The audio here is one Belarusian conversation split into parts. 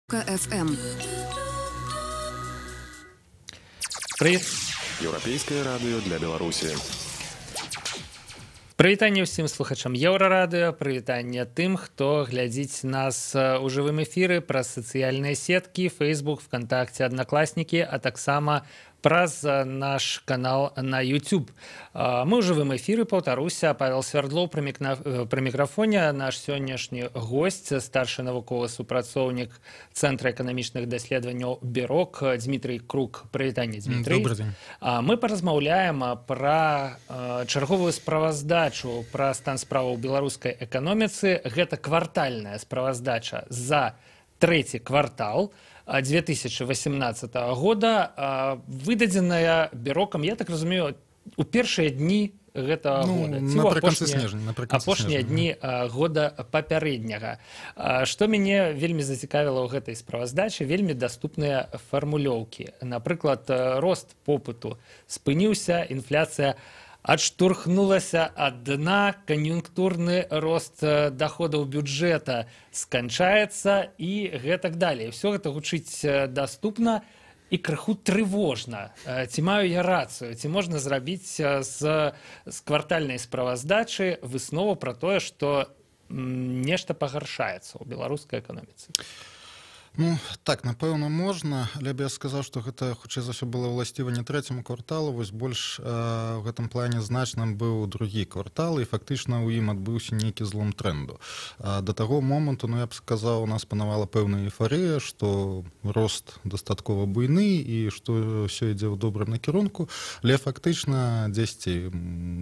КФМ. Привіт. Еўрапейскае радыё для Беларусі. Прывітанне ўсім слухачам Еўрарадыё, прывітанне тым, хто глядзіць нас у жывым эфіры праз сацыяльныя сеткі, Facebook, ВКонтакте, Аднакласнікі, а таксама праз наш канал на YouTube. Мы ў жывым эфіры, паўтаруся, Павел Свярдлоў пры мікрафоне, наш сённяшні госць, старшы навуковы супрацоўнік Цэнтра эканамічных даследаванняў БІРОК, Дмітрый Крук. Прывітанне, Дмітрый. Добрый день. Мы паразмаўляем пра чарговую справаздачу пра стан справаў у беларускай эканоміцы. Гэта квартальная справаздача за трэці квартал 2018 года, выдадзеная бюрокам, я так разумею, у першыя дні гэтага года. Апошнія дні года папярэдняга. Што мяне вельмі зацікавіла ў гэтай справаздачы, вельмі даступныя фармулёўкі. Напрыклад, рост попыту спыніўся, інфляцыя адштурхнулася ад дна, кан'юнктурны рост даходаў бюджэта сканчаецца і гэтак далей. Усё гэта гучыць даступна і крыху трывожна. Ці маю я рацыю? Ці можна зрабіць з квартальнай справаздачы выснову пра тое, што нешта пагаршаецца ў беларускай эканоміцы? Ну, так, напэўна, можна, але б я сказаў, што гэта, хутчэй за ўсё, было ўласціва не трэцяму кварталу, вось больш у гэтым плане значным быў другі квартал, і фактычна ў ім адбыўся нейкі злом трэнду. Да таго моманту, я б сказаў, у нас панавала пэўная эйфарыя, што рост дастаткова буйны і што ўсё ідзе ў добрым накірунку, але фактычна дзесьці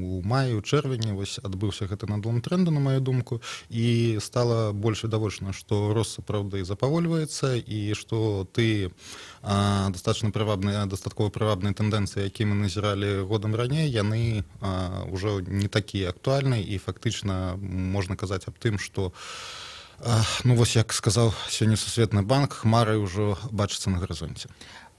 у маі, у чэрвені вось адбыўся гэты надлом трэнду, на маю думку, і стала больш відавочна, што рост сапраўды запавольваецца, і што ты дастаткова прывабныя тэндэнцыі, якія мы назіралі годам раней, яны ўжо не такія актуальныя, і фактычна можна казаць аб тым, што вось як сказаў сёння Сусветны банк, хмары ўжо бачацца на гарызонце.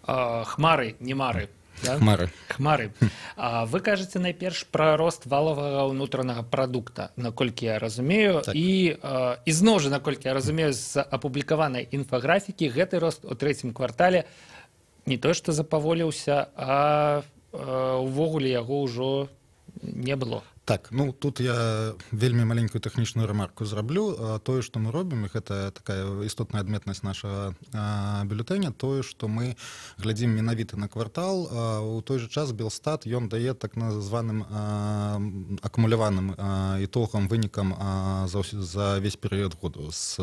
Хмары, не мары. Да? Хмары. Вы кажаце найперш пра рост валавага ўнутранага прадукта, наколькі я разумею, так. І зноў жа, наколькі я разумею, з апублікаванай інфаграфікі гэты рост у трэцім квартале не тое, што запаволіўся, а увогуле яго ўжо не было. Так, тут я вельмі маленькую тэхнічную рамарку зраблю. Тое, што мы робім, і гэта такая істотная адметнасць нашага бюлетэня, тое, што мы глядзім менавіта на квартал. У той жа час Белстат, ён дае так названым акумуляваным ітогам, вынікам за весь перыяд году, з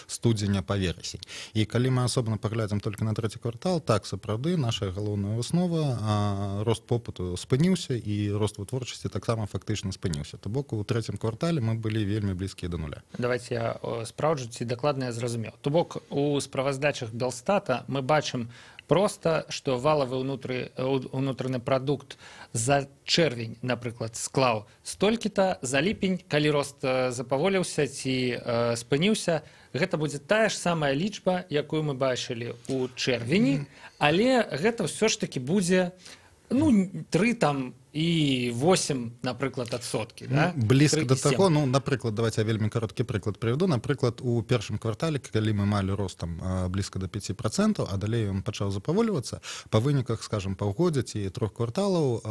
студзеня па верасень. І калі мы асобна паглядзім толькі на трэці квартал, так, сапраўды, наша галоўная аснова, рост попыту спыніўся, і рост вытворчасці таксама фактычна спыніўся. То бок у трэцім квартале мы былі вельмі блізкія да нуля. Давайте я спраўджу, ці дакладна я зразумеў. То бок у справаздачах Белстата мы бачым проста, што валавы ўнутраны прадукт за чэрвень, напрыклад, склаў столькі-то, за ліпень, калі рост запаволіўся ці спыніўся, гэта будзе тая ж самая лічба, якую мы бачылі ў чэрвені, але гэта ўсё ж такі будзе 3 там і 8, напрыклад, адсоткі. Блізка да таго, напрыклад, давайте я вельмі кароткі прыклад прывяду. Напрыклад, у першым квартале, калі мы малі рост блізка да 5%, а далей ён пачаў запаволівацца, па выніках, скажем, паўгоддзя ці 3 кварталаў,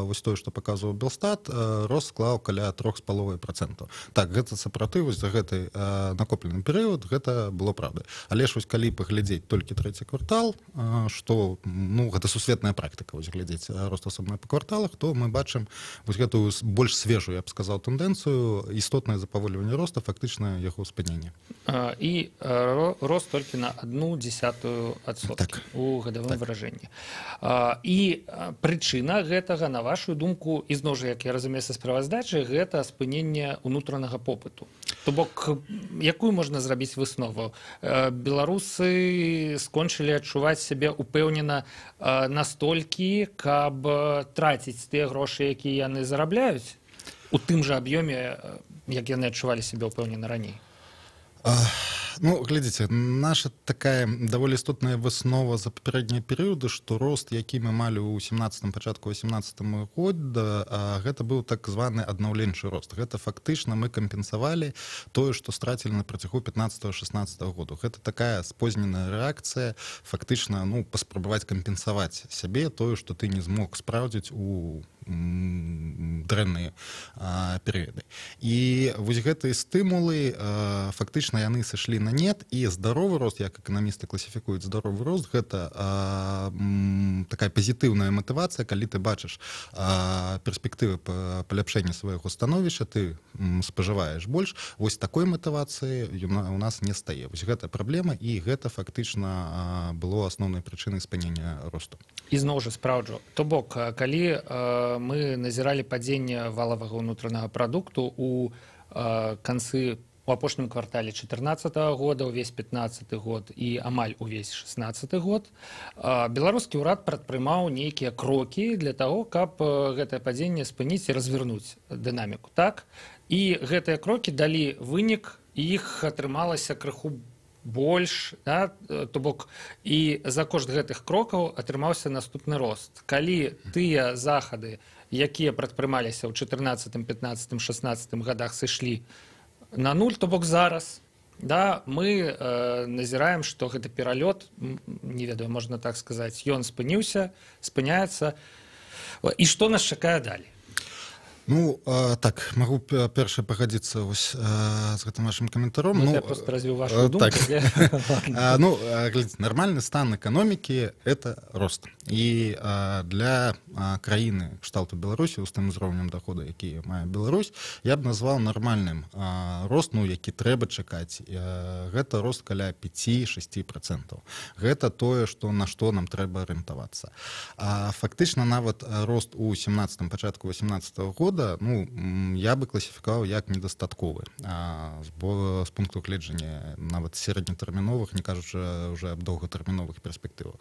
вось тое, што паказваў Белстат, рост склаў каля 3,5%. Так, гэта сапраўды, вось за гэты накоплены перыяд, гэта было правда. Але ж вось калі паглядзець толькі трэці квартал, што, гэта сусветная практыка, вось глядзець рост асобна па кварталах, то мы бачым вось гэтую больш свежую, я б сказаў, тэндэнцыю, істотнае запаволіванне роста, фактычна яго спыненне. І рост толькі на 0,1% у гадавым выражэнні. І прычына гэтага, на вашу думку, і зноў жа, як я разумею са справаздачы, гэта спыненне ўнутранага попыту. То бок, якую можна зрабіць выснову? Беларусы скончылі адчуваць сябе упэўнена настолькі, каб траціць тыя грошы, якія яны зарабляюць, у тым жа аб'ёме, як яны адчувалі сябе ўпэўнена раней? Ну, глядзіце, наша такая даволі істотная выснова за папярэднія перыяды, што рост, які мы малі ў 17 пачатку 18 года, гэта быў так званы аднаўленчы рост. Гэта фактычна мы кампенсавалі тое, што страцілі на працягу 15-16 году. Гэта такая спозненая рэакцыя, фактычна, ну, паспрабаваць кампенсаваць сябе тое, што ты не змог спраўдзіць у дрэнныя перыяды. І вось гэтыя стымулы фактычна яны сышлі на нет, і здаровы рост, як эканамісты класіфікуюць здаровы рост, гэта такая пазітыўная матывацыя, калі ты бачыш перспектывы паляпшэння свайго становішча, ты спажываеш больш. Вось такой матывацыі у нас не стае. Вось гэта праблема, і гэта фактычна было асноўнай прычынай спынення росту. І зноў жа спраўджу. То бок, калі мы назіралі падзенне валавага ўнутранага прадукту у канцы у апошнім квартале 2014 года, увесь 2015 год і амаль увесь 2016 год, беларускі ўрад прадпрымаў нейкія крокі для таго, каб гэтае падзенне спыніць і развернуць дынаміку. Так? І гэтыя крокі далі вынік, і іх атрымалася крыху больш, да? То бок, і за кошт гэтых крокаў атрымаўся наступны рост. Калі тыя захады, якія прадпрымаліся ў 14, 15, 16 годах сышлі на нуль, то бок зараз, да, мы назіраем, што гэты пералёт, не ведаю, можна так сказаць, ён спыніўся, спыняецца. І што нас чакае далей? Ну, так, магу першае пагадзіцца з гэтым вашым каментаром. Я просто развіў вашу думку. Ну, глядзіце, нармальны стан эканомікі – это рост. І для краіны кшталту Беларусі, з тым узроўнем даходу, які мае Беларусь, я б назваў нармальным рост, ну, які трэба чакаць. Гэта рост каля 5-6%. Гэта тое, на што нам трэба арыентавацца. Фактычна нават рост у 17-м, пачатку 18-го года, ну, я бы класіфікаваў як недастатковы з пункту гледжання нават сярэднетэрміновых, не кажучы уже аб доўгатэрміновых перспектывах.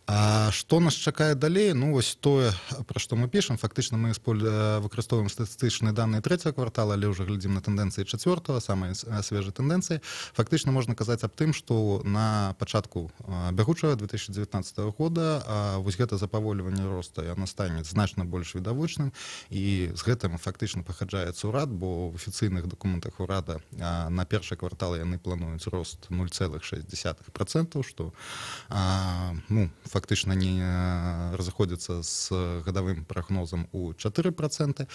Што нас чакае далей? Ну, вось тое, пра што мы пішам, фактычна мы выкарыстоўваем статыстычныя даныя трэцяга квартала, але ўжо глядзім на тэндэнцыі чацвёртага, самыя свежыя тэндэнцыі. Фактычна можна казаць аб тым, што на пачатку бягучага 2019 года вось гэта запавольванне росту, яно стане значна больш відавочным, і з гэтым фактычна пагаджаецца ўрад, бо ў афіцыйных дакументах урада на першы квартал яны плануюць рост 0,6%, што, ну, фактычна не разыходзіцца з гадавым прагнозам у 4%.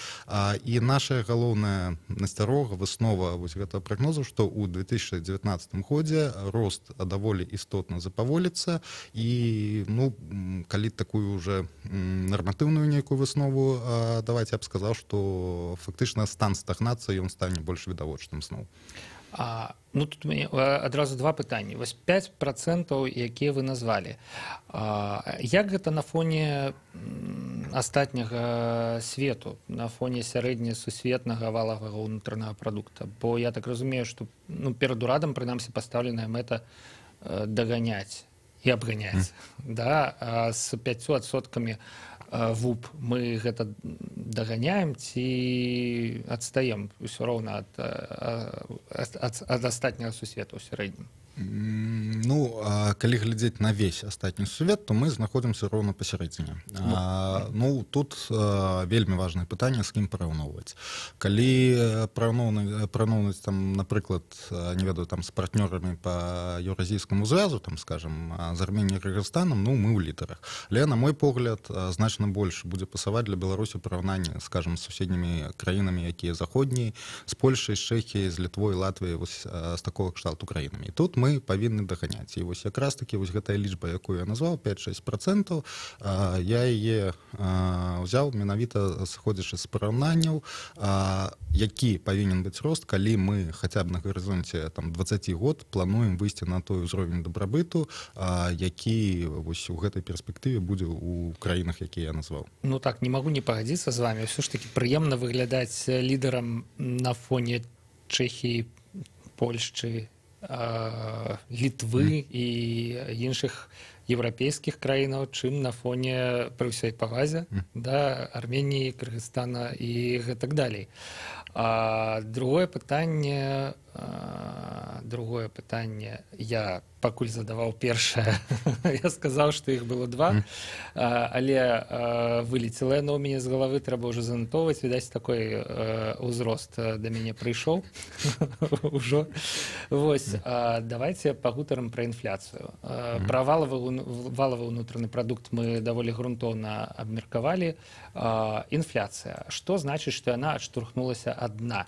І наша галоўная насцярога, выснова вось гэтага прагнозу, што ў 2019 годзе рост даволі істотна запаволіцца, і, ну, калі такую уже нарматыўную нейкую выснову даваць, я б сказаў, што фактычна стан стагнацыі ён стане больш відавочным зноў. Ну, тут у мяне адразу два пытанні. Вось 5%, якія вы назвалі. Як гэта на фоне астатняга свету, на фоне сярэднесусветнага валавага ўнутранага прадукта? Бо я так разумею, што, ну, перад урадам, прынамсі, пастаўленая мэта даганяць і абганяць. Да? З 5% ВУП мы гэта даганяем ці адстаем усё роўна ад астатняга сусвету ў сярэднім? Ну, калі глядзець на весь астатні свет, то мы знаходзімся роўна пасярэдзіне. Ну, тут вельмі важнае пытанне, з кім параўноўваць. Калі параўноўваць, там, напрыклад, не ведаю, там, з партнёрамі па Еўразійскаму звязу, там, скажем, з Арменіяй і Кыргызстанам, ну, мы ў лідарах. Але, на мой погляд, значна больш будзе пасаваць для Беларусі параўнанне, скажем, з суседнімі краінамі, якія заходнія, з Польшай, з Чэхіяй, з Літвой, Латвіяй, вось з такога кшталту краінамі. І тут мы павінны даганяць. І вось якраз такі вось гэтая лічба, якую я назваў, 5-6%, я яе ўзяў менавіта сыходзячы з параўнанняў, які павінен быць рост, калі мы хаця б на гарызонце 20 год плануем выйсці на той узровень дабрабыту, які вось у гэтай перспектыве будзе ў краінах, якія я назваў. Ну так, не магу не пагадзіцца з вами. Ўсё ж таки прыемна выглядаць лідарам на фоне Чэхіі, Польшчы, Літвы і іншых еўрапейскіх краінаў, чым на фоне, пры ўсёй павазе, да, Арменіі, Кыргызстана і гэтак далей. Другое пытанне, я пакуль задаваў першае, я сказаў, што іх было два, але вылецела яно ў мяне з галавы, трэба ўжо занатоўваць, відаць, такой узрост да мяне прыйшоў ужо. Вось, давайте пагутарым пра інфляцыю. Пра валавы ўнутраны прадукт мы даволі грунтоўна абмеркавалі. Інфляцыя. Што значыць, што яна адштурхнулася адна?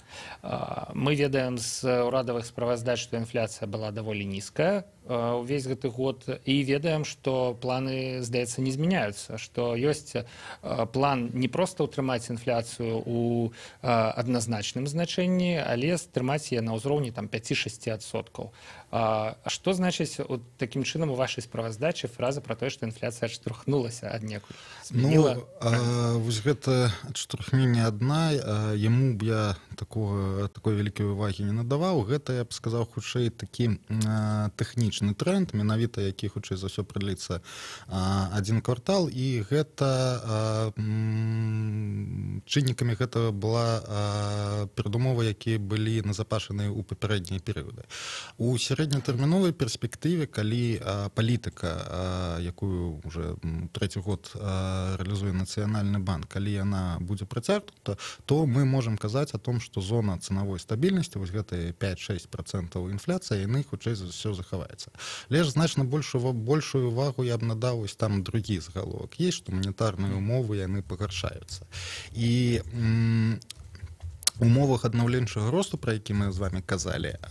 Мы ведаем з ўрадавых справаздач, што інфляцыя была даволі нізкая увесь гэты год, і ведаем, што планы, здаецца, не змяняюцца, што ёсць план не проста ўтрымаць інфляцыю ў адназначным значэнні, але стрымаць яе на ўзроўні 5-6%. Што значыць такім чынам у вашай справаздачы фраза пра тое, што інфляцыя адштурхнулася аднекуль? Вось гэта адштурхненне адна, яму б я такой вялікай увагі не надаваў. Гэта, я б сказаў, хутчэй такі тэхнічны тренд, менавіта які хутчэй за ўсё прыліцца адзін квартал, і гэта чыннікамі гэта была перадумовы, якія былі назапашаныя ў папярэднія перыяды. У сярэднетэрміновай перспектыве, калі палітыка, якую уже трэці год рэалізуе Нацыянальны банк, калі яна будзе працягнута, то мы можам казаць о том, што зона цанавой стабільнасці, вось гэтыя 5-6% інфляцыі, яны хутчэй за ўсё захаваецца. Але ж значна большую увагу я б надаў вось там другі загаловак. Есть, што манетарныя умовы яны пагаршаюцца. І умовах аднаўленчага росту, пра які мы з вами казалі,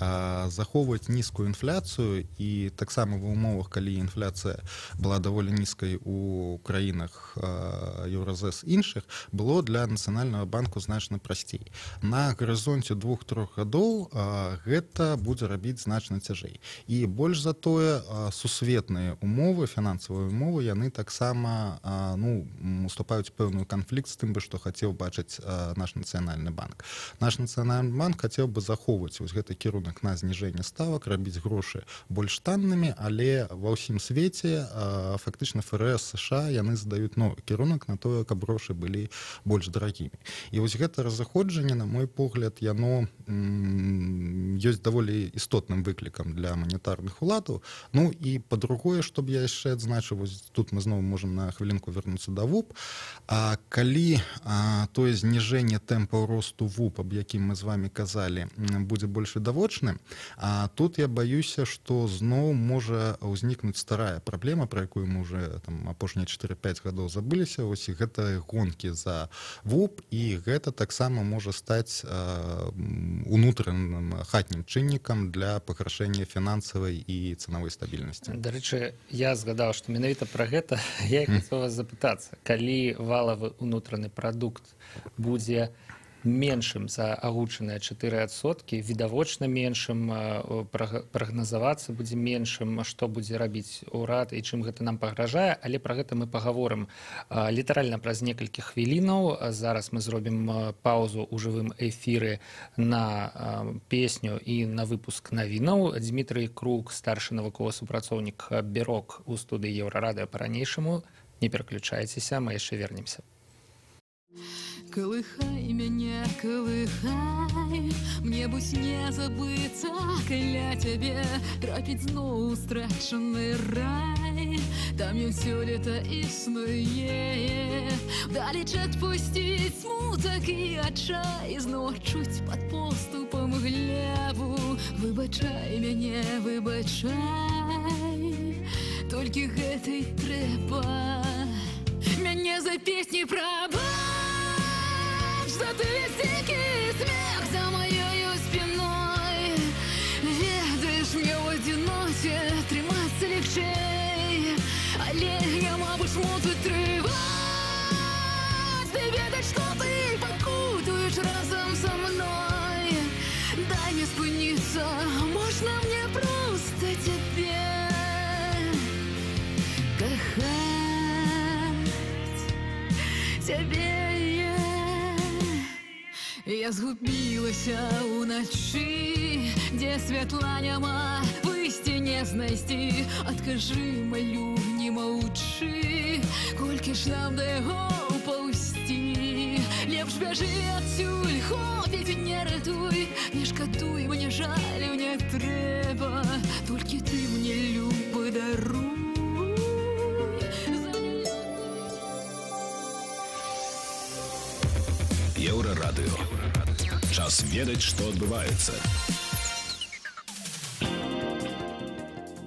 захоўваць нізкую інфляцыю, і таксама ва умовах, калі інфляцыя была даволі нізкай у краінах Еўразэс іншых, было для Нацыянальнага банку значна прасцей. На гарызонце 2-3 гадоў гэта будзе рабіць значна цяжэй. І больш за тое, сусветныя умовы, фінансавыя умовы, яны таксама уступаюць пэўную канфлікт з тым, што хацеў бачыць наш Нацыянальны банк. Наш Нацыянальны банк хацеў бы захоўваць вось гэты кірунак на зніжэнне ставак, рабіць грошы больш таннымі, але ва ўсім свеце фактычна ФРС США яны задаюць новы кірунак на тое, каб грошы былі больш дарагімі. І вось гэта разыходжанне, на мой погляд, яно ёсць даволі істотным выклікам для манетарных уладаў. Ну і па-другое, што б я яшчэ адзначыў, вось тут мы зноў можам на хвілінку вярнуцца да ВУП, калі тое зніжэнне тэмпаў росту ВУП, аб якім мы з вами казалі, будзе больш відавочным, тут я баюся, што зноў можа ўзнікнуць старая праблема, пра якую мы уже апошнія 4-5 гадоў забыліся, ось гэта гонкі за ВУП, і гэта таксама можа стаць унутраным хатнім чыннікам для пагаршэння фінансавай і цанавой стабільнасці. Дарэчы, я згадаў, што менавіта пра гэта я і хацеў вас запытацца. Калі валавы ўнутраны прадукт будзе меншым за агучаныя 4%, відавочна меншым, прагназавацца будзе меншым, што будзе рабіць урад і чым гэта нам пагражае, але пра гэта мы пагаворым літаральна праз некалькі хвілінаў. Зараз мы зробім паўзу ў жывым эфіры на песню і на выпуск навінаў. Дмітрый Крук, старшы навуковы супрацоўнік Бюрок у студыі Еўрарадыё па-ранейшаму. Не пераключайцеся, мы яшчэ вернемся. Колыхай меня, колыхай, мне будь не забыться, каля тебе трапіць зноў страчаны рай. Там ён сёлета існуе, вдалеч адпусціць смутак і адчай, зноў чуць пад поступам глебу. Выбачай мяне, выбачай, толькі гэтай трэба мяне за песні прабач. За твой дикий смех за моей спиной. Ведаешь, мне в одиноте трымацца легчэй, але я, мабыць, муд вытрываць. Ты ведаць, што ты пакутуеш разам са мной. Дай мне спыніцца, можна мне проста цябе кахаць, цябе. Я згубілася ўначы, дзе святла няма, выйсці не знайсці. Адкажы, малю, не маўчы, колькі ж нам да яго паўсці. Лепш бяжы адсюль, хопіць, не ратуй, не шкадуй, мне жалю не трэба, толькі ты мне любы даруй. Еўрарадыё. Час ведаць, што адбываецца.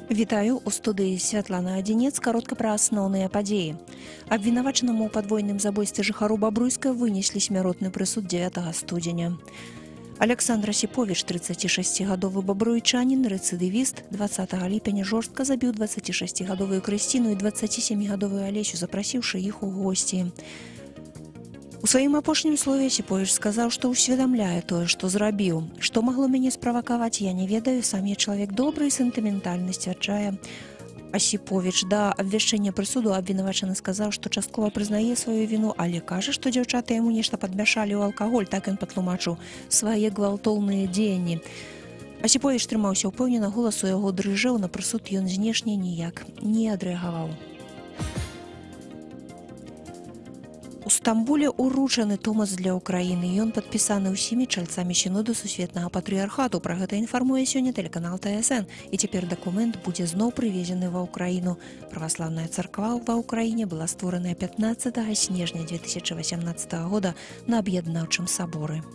Вітаю, у студыі Святлана Адзінец, каротка пра асноўныя падзеі. Абвінавачанаму ў падвойным забойстве жыхару Бабруйска вынеслі смяротны прысуд 9 студзеня. Александр Осипович, 36-гадовы бабруйчанін, рэцыдывіст, 20 ліпеня жорстка забіў 26-гадовую Крысціну і 27-гадовую Алесю, запрасіўшы іх у госці. У сваім апошнім слове Осипович сказаў, што ўсведамляе тое, што зрабіў. Што магло мяне справакаваць, я не ведаю, сам я чалавек добры і сентыментальны, сцвярджае Осипович. Да абвяшчэння прысуду абвінавачаны сказаў, што часткова прызнае сваю віну, але кажа, што дзяўчаты яму нешта падмяшалі ў алкаголь, так ён патлумачыў свае гвалтоўныя дзеянні. Осипович трымаўся ўпэўнена, голас у яго дрыжэў, на прысуд ён знешне ніяк не адрэагаваў. У Стамбуле уручаны Томас для Украіны. Ён падпісаны ўсімі чальцамі сіноду сусветнага патрыархату. Пра гэта інфармуе сёння тэлеканал ТСН. І цяпер дакумент будзе зноў прывезены ва Ўкраіну. Праваслаўная царква ва Ўкраіне была створаная 15 снежня 2018 года на аб'яднаўчым саборы.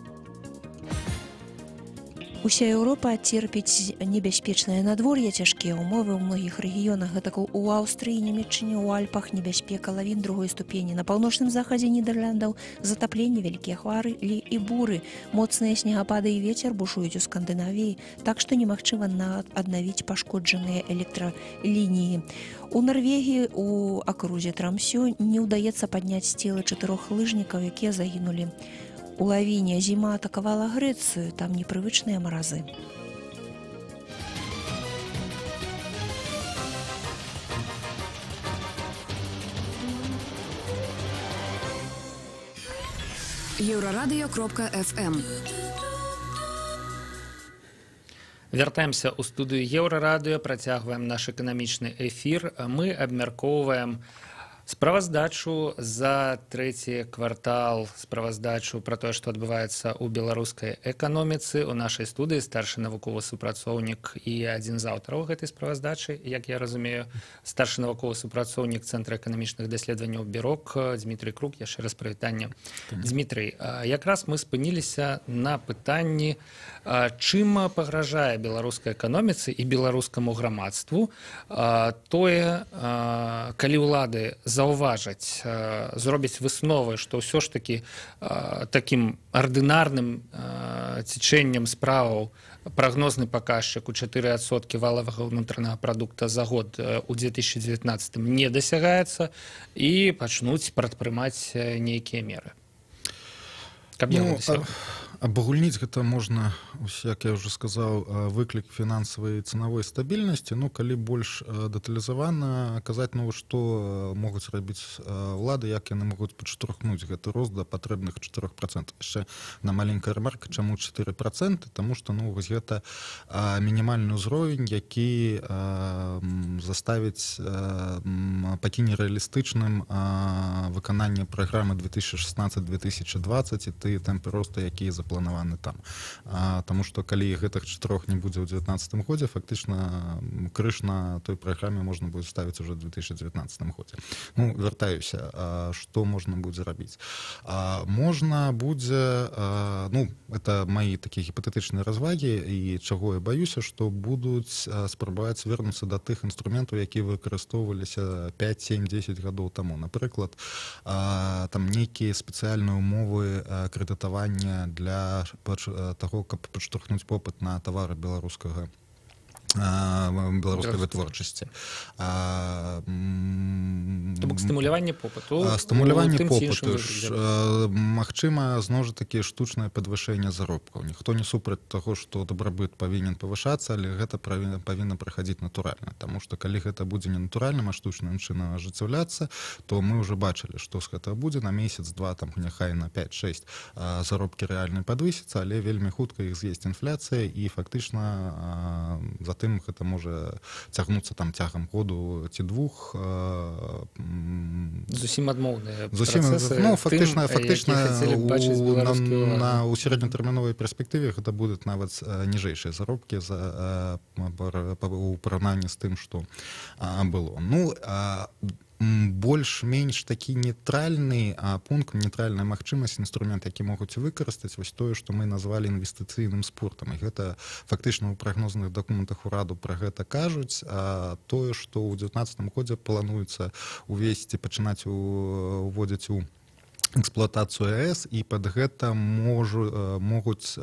Уся Еўропа церпіць небяспечнае надвор'е, цяжкія ўмовы ў многіх рэгіёнах, гэтак у Аўстрыі, Нямецчыне, ў Альпах небяспека лавін другой ступені. На паўночным захадзе Нідерландаў затапленне, вялікія хвары і буры, моцныя снегапады і вецер бушуюць у Скандынавіі, так што немагчыма аднавіць пашкоджаныя электралініі. У Нарвегіі у акрузе Трамсё не ўдаецца падняць целы 4 лыжнікаў, якія загінулі у лавіне. Зіма атакавала Грэцыю, там непрывычныя маразы. Еўрарадыё.фм. Вяртаемся ў студыю Еўрарадыё, працягваем наш эканамічны эфір. Мы абмяркоўваем справаздачу за трэці квартал, справаздачу пра тое, што адбываецца ў беларускай эканоміцы. У нашай студыі старшы навуковы супрацоўнік і адзін з аўтараў гэтай справаздачы, як я разумею, старшы навуковы супрацоўнік Цэнтра эканамічных даследаванняў Бірок Дмітрый Крук. Яшчэ раз прывітанне. Дмітрый, якраз мы спыніліся на пытанні, чым пагражае беларускай эканоміцы і беларускаму грамадству тое, калі ўлады заўважаць, зробіць высновы, што ўсё ж такі такім ардынарным цячэннем справаў прагнозны паказчык у 4% валавага ўнутранага прадукта за год у 2019 не дасягаецца і пачнуць прадпрымаць нейкія меры. Каб яго дасягнуць. Абагульніць гэта можна, як я ўжо сказаў, выклік фінансавай цанавой стабільнасці. Ну, калі больш дэталізавана казаць, ну, што могуць рабіць ўлады, як яны могуць падштурхнуць гэты рост да патрэбных 4%. Яшчэ на маленькая ремарка, чаму 4%? Таму што, ну, вось гэта мінімальны ўзровень, які заставіць пакіне рэалістычным выкананне праграмы 2016-2020 і тыя тэмпы росту, якія запланаваны там. Таму што калі гэтых 4 не будзе ў 2019 годзе, фактычна крыш на той праграме можна будзе ставіць уже ў 2019 годзе. Ну, вяртаюся, што можна будзе рабіць? Можна будзе, ну, это мои такія гіпатэтычныя развагі, і чаго я баюся, што будуць спрабаваць вернуцца да тых інструментаў, якія выкарыстоўваліся 5, 7, 10 гадоў таму. Напрыклад, там нейкія спецыяльныя умовы крэдытавання для таго, каб падштурхнуць попыт на тавары беларускай вытворчасці. То бок стымуляванне попыту. Стымуляванне попыту. Магчыма, зноў жа такі штучнае падвышэнне заробкаў. Ніхто не супраць таго, што дабрабыт павінен павышацца, але гэта павінна прахадзіць натуральна. Таму што калі гэта будзе не натуральным, а штучным чынам ажыццяўляцца, то мы ўжо бачылі, што з гэтага будзе на месяц-два, там няхай на 5-6 заробкі рэальна падвысяцца, але вельмі хутка іх з'есць інфляцыя і фактычна за затым гэта можа цягнуцца там цягам году ці двух. Зусім адмоўныя Зусім, працэсы ну, тым, фактычна які хацелі б бачыць беларускі ўлады. у сярэднятэрміновай перспектыве гэта будуць нават ніжэйшыя заробкі у параўнанні з тым, што было. Ну, больш-менш такі нейтральны пункт, нейтральная магчымасць, інструмент, які могуць выкарыстаць, вось тое, што мы назвалі інвестыцыйным спортам. І гэта фактычна ў прагнозных дакументах ураду пра гэта кажуць. Тое, што ў 2019 годзе плануецца увесці, пачынаць уводзіць у эксплуатацыю АЭС, і пад гэта могуць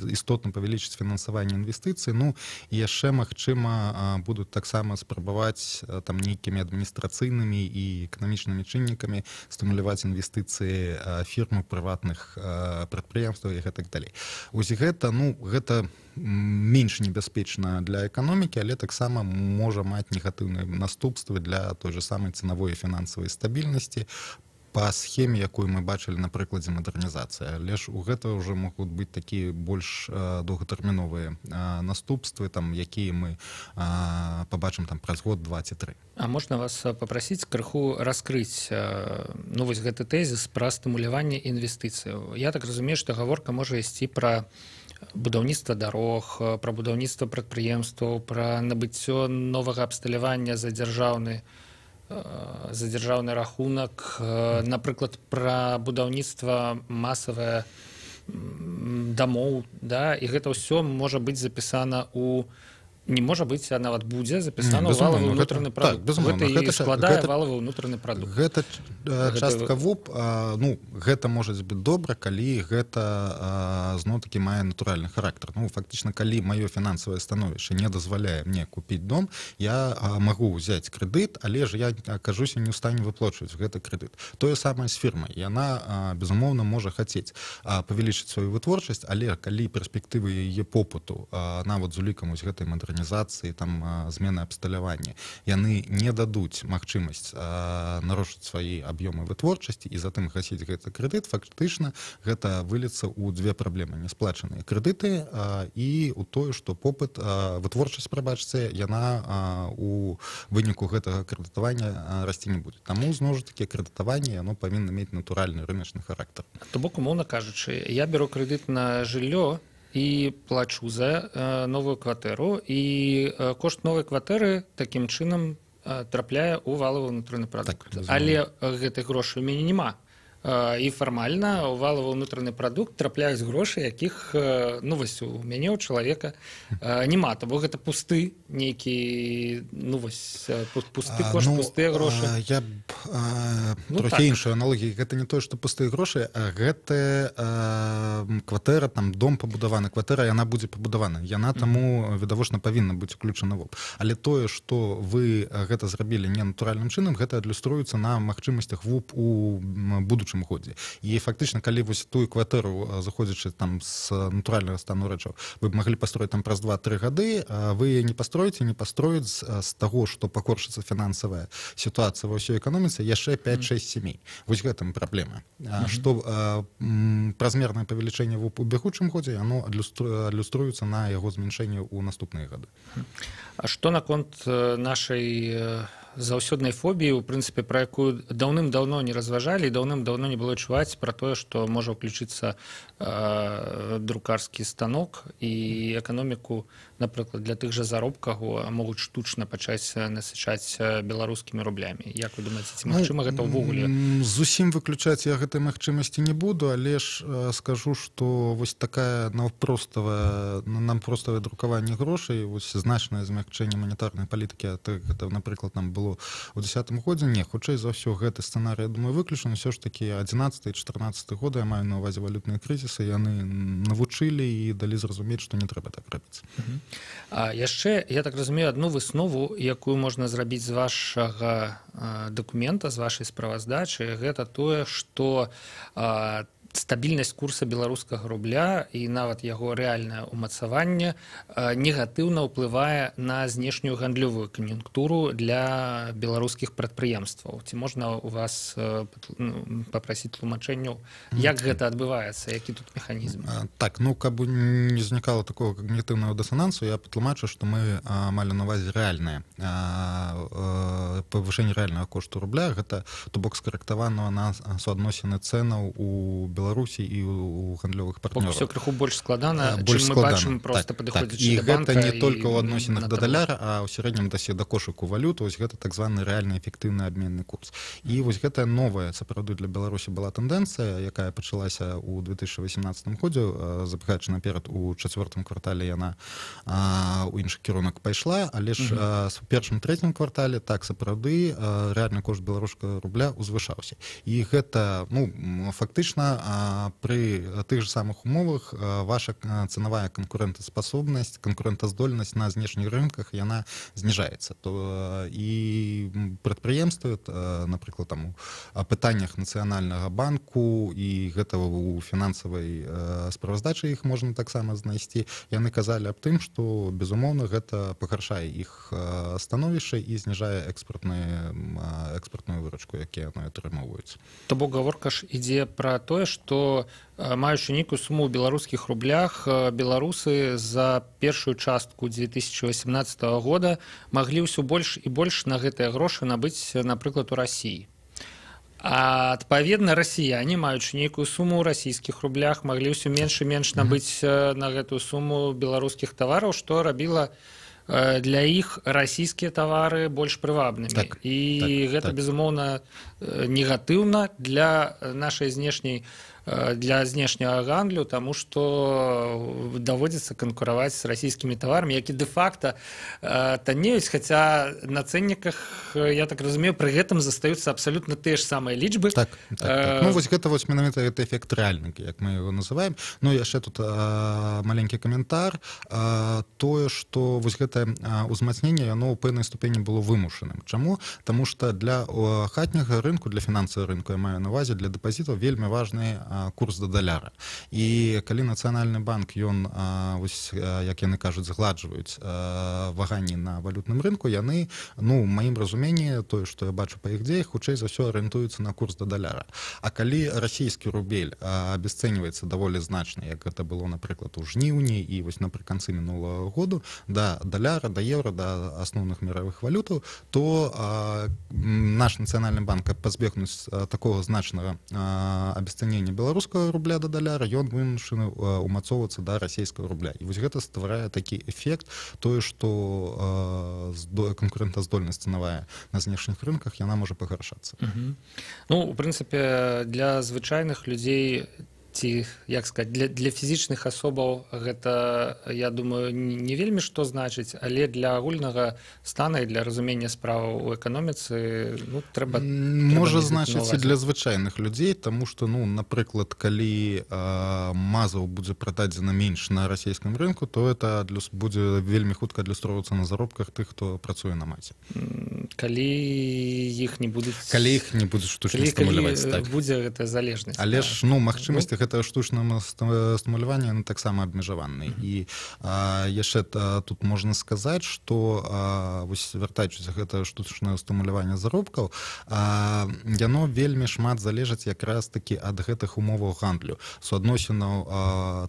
істотна павялічыць фінансаванне інвестыцый. Ну, і яшчэ, магчыма, будуць таксама спрабаваць там нейкімі адміністрацыйнымі і эканамічнымі чыннікамі стымуляваць інвестыцыі фірм, прыватных прадпрыемстваў і гэтак далей. Вось гэта, ну, гэта менш небяспечна для эканомікі, але таксама можа маць негатыўныя наступствы для той же самай цэнавой і фінансавай стабільнасці, па схеме, якую мы бачылі на прыкладзе мадэрнізацыі. Але ж у гэта ўжо могуць быць такія больш доўгатэрміновыя наступствы, там, якія мы пабачым там праз год, 2 ці 3. А можна вас папрасіць крыху раскрыць ну, вось гэты тэзіс пра стымуляванне інвестыцыяў. Я так разумею, што гаворка можа ісці пра будаўніцтва дарог, пра будаўніцтва прадпрыемстваў, пра набыццё новага абсталявання за дзяржаўны рахунак, напрыклад, пра будаўніцтва масавае дамоў, да? І гэта ўсё можа быць запісана ў... Не можа быць, а нават будзе запісана ў валавы ўнутраны прадукт. Гэта і складае валавы ўнутраны прадукт. Гэта частка ВУП, ну, гэта можа быць добра, калі гэта зноў-такі мае натуральны характар. Ну, фактычна, калі маё фінансавае становішча не дазваляе мне купіць дом, я магу ўзяць крэдыт, але ж я акажуся не ў стане выплачваць гэты крэдыт. Тое самае з фірмай. Яна, безумоўна, можа хацець павялічыць сваю вытворчасць, але калі перспектывы яе попыту нават з улікам вось гэтай мадэрнізацыі, там змены абсталявання, яны не дадуць магчымасць нарошчыць свае аб'ёмы вытворчасці і затым гасіць гэты крэдыт, фактычна гэта выльецца ў две праблемы: несплачаныя крэдыты і ў тое, што попыт, вытворчасць, прабачце, яна у выніку гэтага крэдытавання расці не будзе. Таму зноў жа такі крэдытаванне, яно павінна мець натуральны рыначны характар. То бок, умоўна кажучы, я беру крэдыт на жыллё і плачу за новую кватэру, і кошт новай кватэры такім чынам трапляе ў валавы ўнутраны прадукт. Але гэтых грошай у мяне няма. І фармальна ў валавы ўнутраны прадукт трапляюць грошы, якіх, ну, вось у мяне, у чалавека няма. Бо гэта пусты нейкі, ну, вось пусты кошт, пустыя грошы. Я трохі іншую аналогію. Гэта не тое, што пустыя грошы, а гэта кватэра, там дом пабудаваны, кватэра, яна будзе пабудавана. Яна таму відавочна павінна быць уключана в ВУП. Але тое, што вы гэта зрабілі не натуральным чынам, гэта адлюструецца на магчымасцях ВУП у будучым годзе. І фактычна, калі вось тую кватэру, заходзячы там з натуральнага стану рэчаў, вы б маглі пастроіць там праз 2-3 гады, вы не пастроіце з таго, што пагоршыцца фінансавая сітуацыя ва ўсёй эканоміцы, яшчэ 5-6 сямей. Вось гэтым праблема. Што празмернае павелічэнне ВУП у бягучым годзе, яно адлюструецца на яго змяншэнне ў наступныя гады. А што наконт нашай заўсёднай фобіі, у прынцыпе, пра якую даўным-даўно не разважалі, даўным-даўно не было чуваць пра тое, што можа ўключыцца друкарскі станок і эканоміку, напрыклад, для тых жа заробкаў могуць штучна пачаць насычаць беларускімі рублямі. Як вы думаеце, ці магчыма гэта ўвогуле? Зусім выключаць я гэтай магчымасці не буду, але ж скажу, што вось такая наўпроставае друкаванне грошай, вось значнае змякчэнне манетарнай палітыкі, гэта, напрыклад, нам было ў 2010 годзе, не, хутчэй за ўсё гэты сцэнарый, я думаю, выключаны. Ўсё ж такі 11-14 годы, я маю на ўвазе валютныя крызісы, яны навучылі і далі зразумець, што не трэба так рабіць. А яшчэ, я так разумею, адну выснову, якую можна зрабіць з вашага дакумента, з вашай справаздачы, гэта тое, што стабільнасць курса беларускага рубля і нават яго рэальнае ўмацаванне негатыўна ўплывае на знешнюю гандлёвую кан'юнктуру для беларускіх прадпрыемстваў. Ці можна у вас папрасіць тлумачэнняў, як гэта адбываецца, які тут механізм? Так, ну, каб не знікала такого когнітивного дисонансу, я патлумачу, што мы малі на увазе рэальнае павышэнне рэальнага кошту рубля, гэта то бок скарэктаванага на суадносіны цэнаў у Беларусі і у гандлёвых партнёраў. Все крыху больш складана, чым мы бачым проста падыходзячы да банка. І гэта не толькі ў адносінах да даляра, а ў сярэднім да кошыку валют, вось гэта так званы рэальны эфектыўны абменны курс. І вось гэтая новая, сапраўды для Беларусі была тэндэнцыя, якая пачалася ў 2018 годзе, забегаючы наперад у чацвёртым квартале яна у іншы кірунак пайшла, але ж у першым-трэцім квартале так сапраўды рэальны кошт беларускага рубля узвышаўся. І гэта, ну, фактычна пры тых же самых умовах ваша цэнавая канкурэнтаспасобнасць, канкурэнтаздольнасць на знешніх рынках яна зніжаецца. І прадпрыемствы, напрыклад, там у пытаннях нацыянальнага банку і гэта у фінансавай справаздачы іх можна таксама знайсці, яны казалі аб тым, што безумоўна гэта пагаршае іх становішча і зніжае экспартную выручку, якія яны атрымоўваюць. То бок гаворка ж ідзе пра тое, што маючы нейкую суму ў беларускіх рублях, беларусы за першую частку 2018 года маглі ўсё больш і больш на гэтыя грошы набыць, напрыклад, у Расіі. А адпаведна расіяне, маючы нейкую суму ў расійскіх рублях, маглі ўсё менш і менш набыць на гэтую суму беларускіх тавараў, што рабіла для іх расійскія тавары больш прывабнымі. Гэта, безумоўна, негатыўна для нашай знешняй для знешняга гандлю, таму што даводзіцца канкураваць з расійскімі таварамі, які дэ-факта таннеюць, хаця на цэнніках, я так разумею, пры гэтым застаюцца абсалютна тыя ж самыя лічбы. Так. Ну, вось гэта менавіта гэты эфект рэальны, як мы яго называем. Ну, яшчэ тут маленькі каментар. Тое, што вось гэтае ўзмацненне, яно ў пэўнай ступені было вымушаным. Чаму? Таму што для хатняга рынку, для фінансавага рынку, я маю на увазе, для дэпазітаў вельмі важны курс да даляра. І калі Нацыянальны банк, ён, вось, як яны кажуць, згладжваюць ваганні на валютным рынку, яны, ну, у маім разуменні, тое, што я бачу па іх дзеях, хутчэй за ўсё арыентуюцца на курс да даляра. А калі расійскі рубель абесцэньваецца даволі значна, як гэта было, напрыклад, у жніўні і вось напрыканцы мінулага году, да даляра, да еўра, да асноўных міравых валютаў, то наш Нацыянальны банк, каб пазбегнуць такога значнага абесцэнення беларускага рубля да даляра, ён вымушаны умацоўвацца да расійскага рубля. І вось гэта стварае такі эфект, тое, што канкурэнтаздольнасць цэнавая на знешніх рынках, яна можа пагаршацца. Ну, у прынцыпе, для звычайных людзей, ці, як сказаць, для фізічных асобаў гэта, я думаю, не вельмі што значыць, але для агульнага стана і для разумення справаў у эканоміцы, ну, трэба... Можа значыць і для звычайных людзей, таму што, ну, напрыклад, калі мазаў будзе прададзена менш на расійскім рынку, то это будзе вельмі хутка адлюстроўвацца на заробках тых, хто працуе на маці. Калі іх не будуць... Калі іх не будуць штучна стымуляваць, так. Калі будзе гэтая залежнасць. Але ж, ну, магчымасці гэта штучнага стымулявання, яны таксама абмежаваныя. І яшчэ тут можна сказаць, што вось вяртаючыся гэта штучнае стымуляванне заробкаў, яно вельмі шмат залежыць якраз такі ад гэтых умоваў гандлю, суадносінаў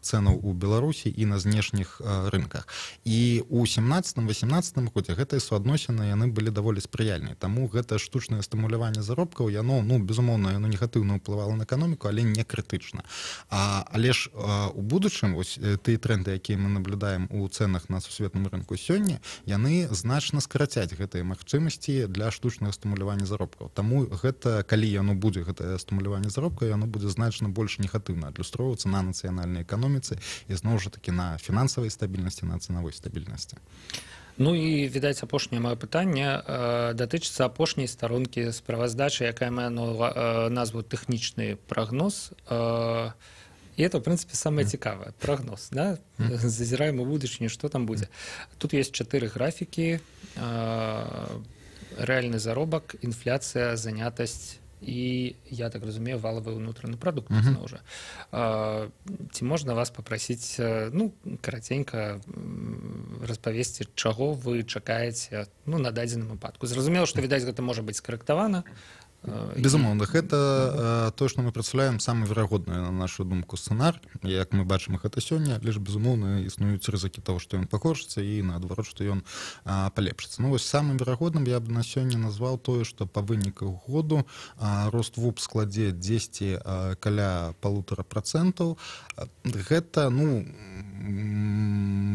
цэнаў у Беларусі і на знешніх рынках. І ў 17-18 годзе гэтыя суадносіны яны былі даволі спрыяльныя. Таму гэта штучнае стымуляванне заробкаў, яно, ну, безумоўна, яно негатыўна ўплывала на эканоміку, але не крытычна. Але ж у будучым вось тыя тренды, якія мы наблюдаем у цэнах на сусветным рынку сёння, яны значна скарацяць гэтыя магчымасці для штучнага стымулявання заробкаў. Таму гэта, калі яно будзе, гэтае стымуляванне заробкаў, яно будзе значна больш негатыўна адлюстроўвацца на нацыянальнай эканоміцы і зноў жа такі на фінансавай стабільнасці, на цэнавой стабільнасці. Ну і, відаць, апошняе маё пытанне датычыцца апошняй старонкі справаздачы, якая мае назву тэхнічны прагноз. І это, в прынцыпе, самае цікавае. Прагноз, да? Зазіраем у будучыню, што там будзе. Тут ёсць 4 графікі. Рэальны заробак, інфляцыя, занятасць і, я так разумею, валавы ўнутраны прадукт зноў жа. Ці можна вас папрасіць, ну, караценька распавесці, чаго вы чакаеце, ну, на дадзеным выпадку? Зразумела, што, відаць, гэта можа быць скарэктавана. Безумоўна, гэта тое, што мы прадстаўляем самы верагодны, на нашу думку, сцэнар. Як мы бачым гэта сёння, лишь, безумоўна, існуюць рызыкі таго, што ён пагоршыцца, і наадварот, што ён палепшыцца. Ну, вось самым верагодным я б на сёння назваў тое, што па выніках году рост ВУП складзе 10 каля 1,5%. Гэта, ну,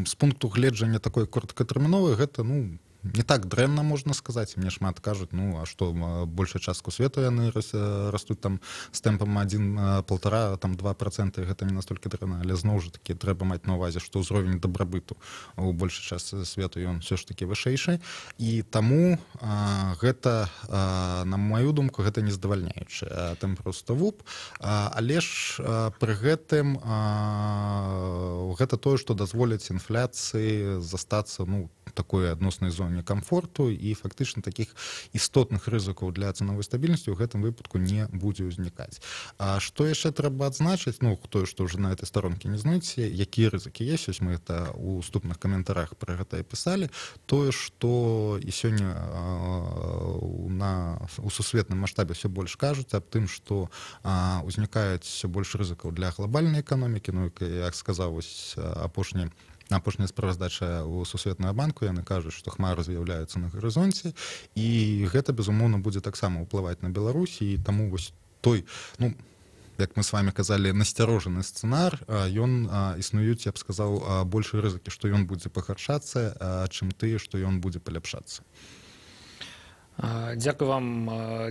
з пункту гледжання такой кароткатэрміновай, гэта, ну, не так дрэнна, можна сказаць. Мне шмат кажуць, ну, а што, большая частка свету яны растуць там з тэмпам 1,5, там 2%, гэта не настолькі дрэнна, але зноў жа такі трэба маць на ўвазе, што ўзровень дабрабыту у большай частцы свету ён ўсё ж такі вышэйшы, і таму гэта, на маю думку, гэта не задавальняючы тэмп росту ВУП, але ж пры гэтым гэта тое, што дазволіць інфляцыі застацца, ну, такой адноснай зоне комфорту, і фактычна такіх істотных рызыкаў для цэновай стабільнасці ў гэтым выпадку не будзе ўзнікаць. А што яшчэ трэба адзначыць, ну, тое, што ўжо на этой старонке не знойдзеце, якія рызыкі ёсць, ось мы гэта ў уступных каментарах пра гэта і пісалі, тое, што і сёння у сусветным маштабе все больш кажуць аб тым, што ўзнікаюць все больш рызыкаў для глобальнай эканомікі. Ну, як сказаў вось апошняя справаздача ў сусветную банку, яны кажуць, што хмары з'яўляюцца на гарызонце, і гэта, безумоўна, будзе таксама ўплываць на Беларусь, і таму вось той, ну, як мы з вами казалі, насцярожаны сцэнар, ён існуюць, я б сказаў, большыя рызыкі, што ён будзе пагаршацца, чым тыя, што ён будзе паляпшацца. Дзякую вам,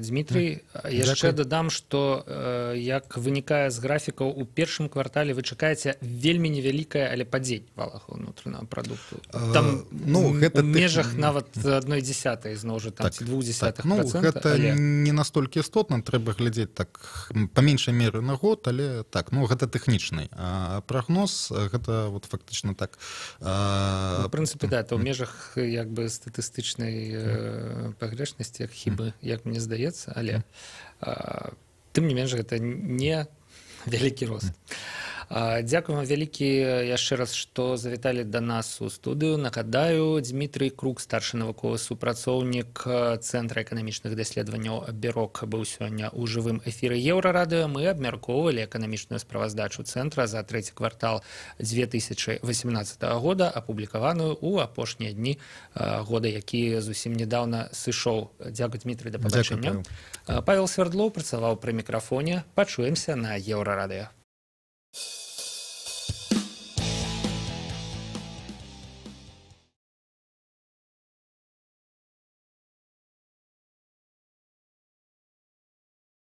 Дмітрый. Яшчэ дадам, што як вынікае з графікаў, у першым квартале вы чакаеце вельмі невялікае, але падзенне валовага ўнутранага прадукту. Там у межах нават 1,1 зноў жа, там ці 0,2%. Ну, гэта не настолькі істотна, трэба глядзець так па меншай меры на год, але так, ну, гэта тэхнічны прагноз, гэта вот фактычна так. У прынцыпе, да, это ў межах як бы статыстычнай пагрэшнасці, як хібы, як мне здаецца, але тым не менш гэта не вялікі рост. Дзякуем вам вялікі яшчэ раз, што завіталі да нас у студыю. Нагадаю, Дмітрый Крук, старшы навуковы супрацоўнік Цэнтра эканамічных даследаванняў «Бюрок», быў сёння ў жывым эфіры Еўрарадыё. Мы абмяркоўвалі эканамічную справаздачу цэнтра за трэці квартал 2018 года, апублікаваную ў апошнія дні года, які зусім нядаўна сышоў. Дзякуй, Дмітрый, да пабачэння. Павел Свердлоў працаваў пры мікрафоне. Пачуемся на Еўрарадыё.